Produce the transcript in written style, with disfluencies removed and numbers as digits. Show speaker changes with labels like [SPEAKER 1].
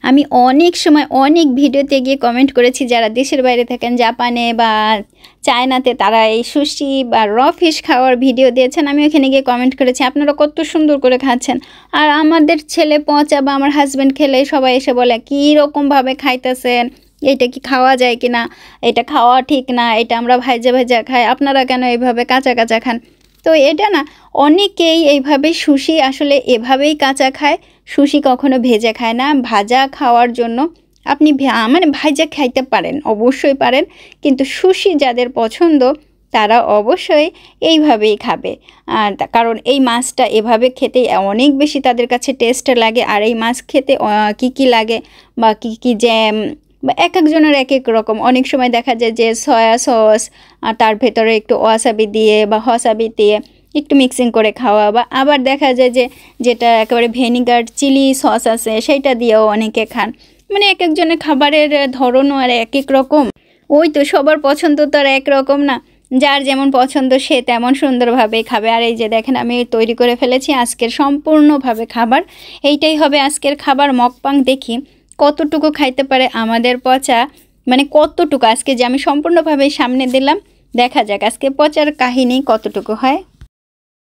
[SPEAKER 1] আমি অনেক সময় অনেক ভিডিওতে গিয়ে কমেন্ট করেছি যারা দেশের বাইরে থাকেন, জাপানে বা চায়নাতে, তারা এই সুশি বা র ফিশ খাওয়ার ভিডিও দিয়েছেন। আমি ওখানে গিয়ে কমেন্ট করেছি আপনারা কত সুন্দর করে খাচ্ছেন। আর আমাদের ছেলে পচা বা আমার হাজব্যান্ড খেলে সবাই এসে বলে কী রকমভাবে খাইতেছেন, এটা কি খাওয়া যায় কি না, এটা খাওয়া ঠিক না, এটা আমরা ভাজা ভাজা খাই, আপনারা কেন এইভাবে কাঁচা কাঁচা খান। তো এটা না, অনেকেই এইভাবে সুশি আসলে এভাবেই কাঁচা খায়, সুশি কখনো ভেজে খায় না। ভাজা খাওয়ার জন্য আপনি মানে ভাজা খাইতে পারেন, অবশ্যই পারেন, কিন্তু সুশি যাদের পছন্দ তারা অবশ্যই এইভাবেই খাবে। আর কারণ এই মাছটা এভাবে খেতে অনেক বেশি তাদের কাছে টেস্ট লাগে। আর এই মাছ খেতে কী লাগে বা কী জ্যাম বা এক একজনের এক এক রকম। অনেক সময় দেখা যায় যে সয়া সস আর তার ভেতরে একটু ওয়াসাবি দিয়ে বা হসাবি দিয়ে একটু মিক্সিং করে খাওয়া, বা আবার দেখা যায় যে যেটা একেবারে ভিনেগার চিলি সস আছে সেইটা দিয়েও অনেকে খান। মানে এক একজনের খাবারের ধরনও আর এক এক রকম। ওই তো সবার পছন্দ তো আর একরকম না, যার যেমন পছন্দ সে তেমন সুন্দরভাবে খাবে। আর এই যে দেখেন আমি তৈরি করে ফেলেছি আজকের সম্পূর্ণভাবে খাবার। এইটাই হবে আজকের খাবার মকপাং। দেখি কতটুকু খাইতে পারে আমাদের পচা, মানে কতটুকু আজকে যে আমি সম্পূর্ণভাবে সামনে দিলাম, দেখা যাক আজকে পচার কাহিনী কতটুকু হয়।